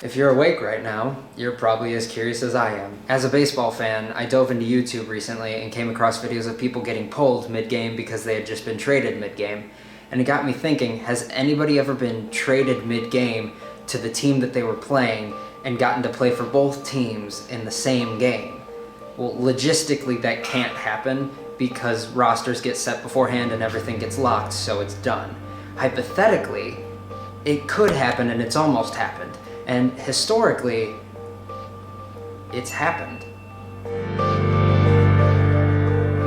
If you're awake right now, you're probably as curious as I am. As a baseball fan, I dove into YouTube recently and came across videos of people getting pulled mid-game because they had just been traded mid-game. And it got me thinking, has anybody ever been traded mid-game to the team that they were playing and gotten to play for both teams in the same game? Well, logistically that can't happen because rosters get set beforehand and everything gets locked, so it's done. Hypothetically, it could happen and it's almost happened. And historically, it's happened.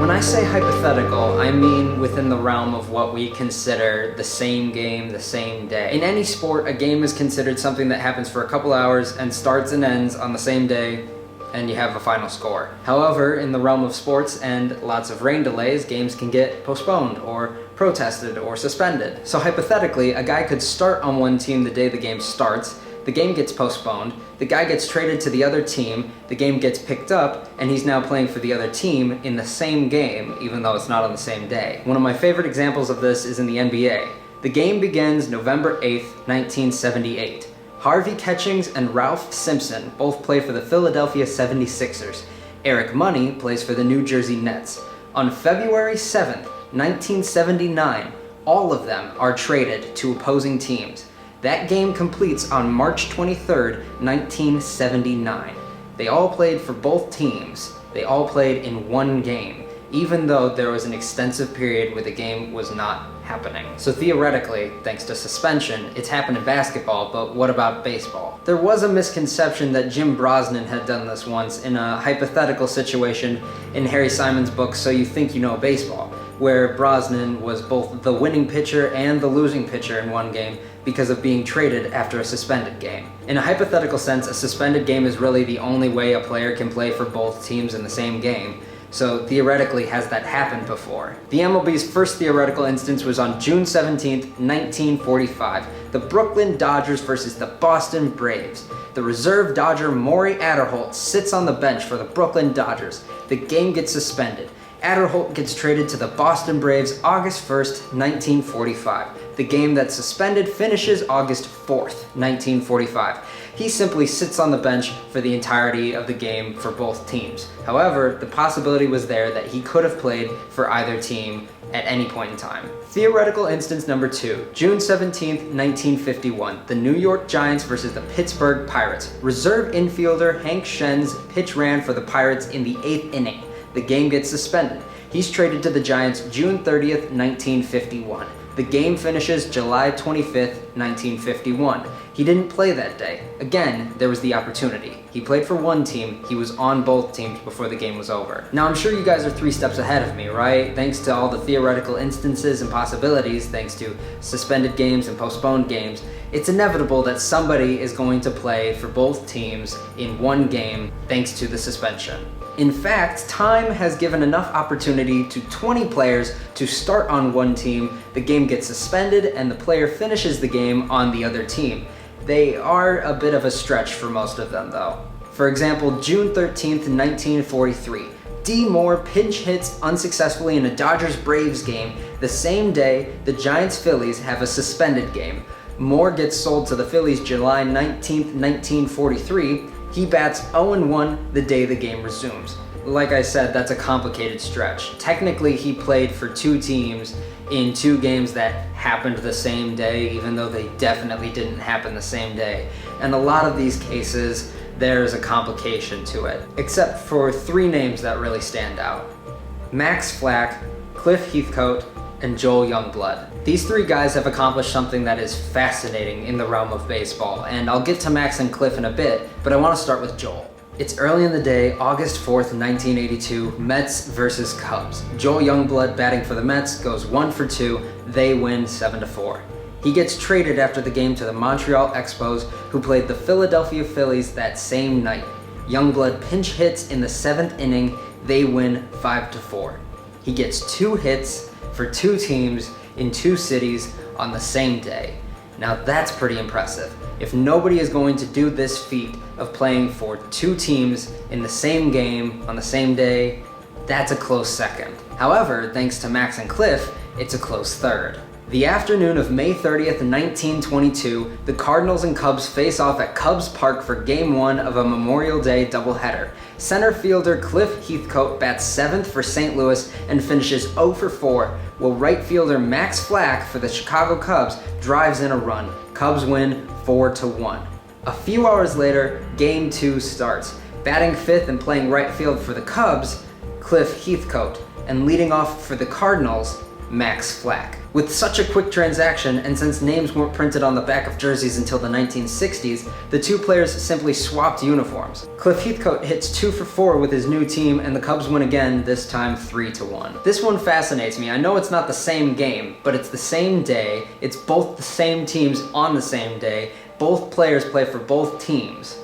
When I say hypothetical, I mean within the realm of what we consider the same game, the same day. In any sport, a game is considered something that happens for a couple hours and starts and ends on the same day, and you have a final score. However, in the realm of sports and lots of rain delays, games can get postponed or protested or suspended. So hypothetically, a guy could start on one team the day the game starts, the game gets postponed, the guy gets traded to the other team, the game gets picked up, and he's now playing for the other team in the same game, even though it's not on the same day. One of my favorite examples of this is in the NBA. The game begins November 8th, 1978. Harvey Catchings and Ralph Simpson both play for the Philadelphia 76ers. Eric Money plays for the New Jersey Nets. On February 7th, 1979, all of them are traded to opposing teams. That game completes on March 23rd, 1979. They all played for both teams. They all played in one game, even though there was an extensive period where the game was not happening. So theoretically, thanks to suspension, it's happened in basketball, but what about baseball? There was a misconception that Jim Brosnan had done this once in a hypothetical situation in Harry Simon's book, So You Think You Know Baseball, where Brosnan was both the winning pitcher and the losing pitcher in one game because of being traded after a suspended game. In a hypothetical sense, a suspended game is really the only way a player can play for both teams in the same game. So theoretically, has that happened before? The MLB's first theoretical instance was on June 17th, 1945. The Brooklyn Dodgers versus the Boston Braves. The reserve Dodger Maury Adderholt sits on the bench for the Brooklyn Dodgers. The game gets suspended. Adderholt gets traded to the Boston Braves August 1st, 1945. The game that's suspended finishes August 4th, 1945. He simply sits on the bench for the entirety of the game for both teams. However, the possibility was there that he could have played for either team at any point in time. Theoretical instance number 2, June 17th, 1951. The New York Giants versus the Pittsburgh Pirates. Reserve infielder Hank Schen's pitch ran for the Pirates in the 8th inning. The game gets suspended. He's traded to the Giants June 30th, 1951. The game finishes July 25th, 1951. He didn't play that day. Again, there was the opportunity. He played for one team, he was on both teams before the game was over. Now I'm sure you guys are 3 steps ahead of me, right? Thanks to all the theoretical instances and possibilities, thanks to suspended games and postponed games, it's inevitable that somebody is going to play for both teams in one game thanks to the suspension. In fact, time has given enough opportunity to 20 players to start on one team, the game gets suspended, and the player finishes the game on the other team. They are a bit of a stretch for most of them though. For example, June 13th, 1943. D. Moore pinch hits unsuccessfully in a Dodgers-Braves game. The same day, the Giants-Phillies have a suspended game. Moore gets sold to the Phillies July 19th, 1943. He bats 0-1 the day the game resumes. Like I said, that's a complicated stretch. Technically, he played for 2 teams in 2 games that happened the same day, even though they definitely didn't happen the same day. And a lot of these cases, there's a complication to it, except for 3 names that really stand out. Max Flack, Cliff Heathcote, and Joel Youngblood. These 3 guys have accomplished something that is fascinating in the realm of baseball, and I'll get to Max and Cliff in a bit, but I want to start with Joel. It's early in the day, August 4th, 1982, Mets versus Cubs. Joel Youngblood, batting for the Mets, goes 1 for 2, they win 7-4. He gets traded after the game to the Montreal Expos, who played the Philadelphia Phillies that same night. Youngblood pinch hits in the 7th inning, they win 5-4. He gets 2 hits for 2 teams in 2 cities on the same day. Now that's pretty impressive. If nobody is going to do this feat of playing for 2 teams in the same game on the same day, that's a close second. However, thanks to Max and Cliff, it's a close third. The afternoon of May 30th, 1922, the Cardinals and Cubs face off at Cubs Park for Game 1 of a Memorial Day doubleheader. Center fielder Cliff Heathcote bats 7th for St. Louis and finishes 0 for 4, while right fielder Max Flack for the Chicago Cubs drives in a run. Cubs win 4-1. A few hours later, Game 2 starts. Batting 5th and playing right field for the Cubs, Cliff Heathcote, and leading off for the Cardinals, Max Flack. With such a quick transaction, and since names weren't printed on the back of jerseys until the 1960s, the two players simply swapped uniforms. Cliff Heathcote hits 2 for 4 with his new team, and the Cubs win again, this time 3-1. This one fascinates me. I know it's not the same game, but it's the same day, it's both the same teams on the same day, both players play for both teams.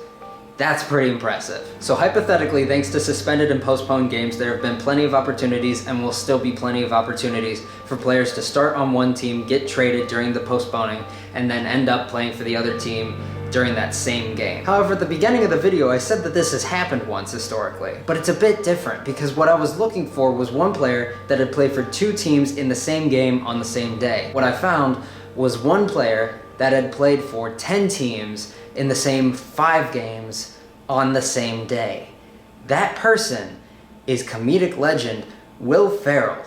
That's pretty impressive. So hypothetically, thanks to suspended and postponed games, there have been plenty of opportunities and will still be plenty of opportunities for players to start on one team, get traded during the postponing, and then end up playing for the other team during that same game. However, at the beginning of the video, I said that this has happened once historically, but it's a bit different because what I was looking for was one player that had played for two teams in the same game on the same day. What I found was one player that had played for 10 teams in the same 5 games on the same day. That person is comedic legend Will Ferrell.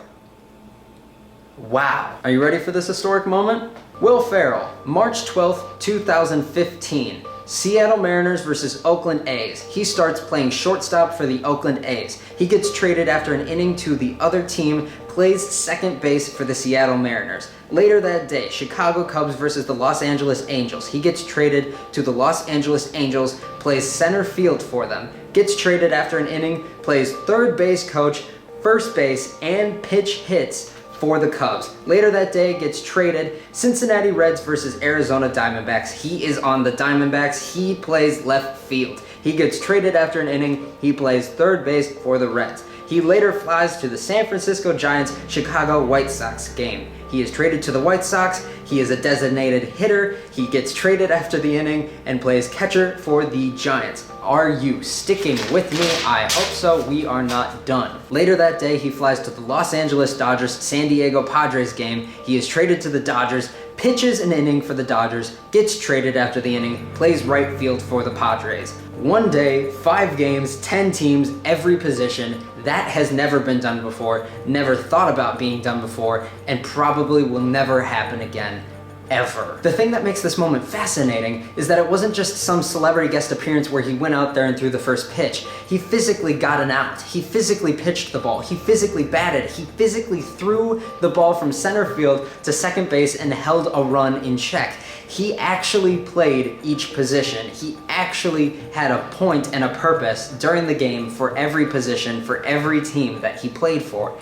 Wow. Are you ready for this historic moment? Will Ferrell, March 12th, 2015. Seattle Mariners versus Oakland A's. He starts playing shortstop for the Oakland A's. He gets traded after an inning to the other team, plays second base for the Seattle Mariners. Later that day, Chicago Cubs versus the Los Angeles Angels. He gets traded to the Los Angeles Angels, plays center field for them, gets traded after an inning, plays third base coach, first base, and pitch hits for the Cubs. Later that day, gets traded, Cincinnati Reds versus Arizona Diamondbacks. He is on the Diamondbacks. He plays left field. He gets traded after an inning. He plays third base for the Reds. He later flies to the San Francisco Giants Chicago White Sox game. He is traded to the White Sox. He is a designated hitter. He gets traded after the inning and plays catcher for the Giants. Are you sticking with me? I hope so. We are not done. Later that day, he flies to the Los Angeles Dodgers San Diego Padres game. He is traded to the Dodgers, pitches an inning for the Dodgers, gets traded after the inning, plays right field for the Padres. One day, 5 games, 10 teams, every position. That has never been done before, never thought about being done before, and probably will never happen again. Ever. The thing that makes this moment fascinating is that it wasn't just some celebrity guest appearance where he went out there and threw the first pitch. He physically got an out. He physically pitched the ball. He physically batted. He physically threw the ball from center field to second base and held a run in check. He actually played each position. He actually had a point and a purpose during the game for every position, for every team that he played for.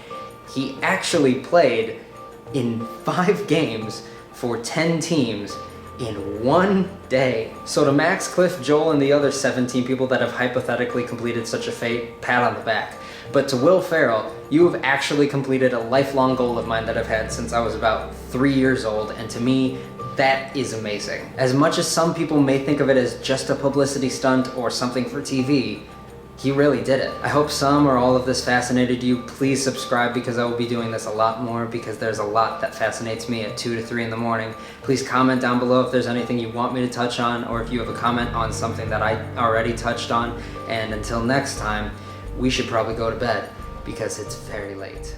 He actually played in 5 games for 10 teams in one day. So to Max, Cliff, Joel, and the other 17 people that have hypothetically completed such a fate, pat on the back. But to Will Ferrell, you have actually completed a lifelong goal of mine that I've had since I was about 3 years old, and to me, that is amazing. As much as some people may think of it as just a publicity stunt or something for TV, he really did it. I hope some or all of this fascinated you. Please subscribe because I will be doing this a lot more because there's a lot that fascinates me at 2 to 3 in the morning. Please comment down below if there's anything you want me to touch on or if you have a comment on something that I already touched on. And until next time, we should probably go to bed because it's very late.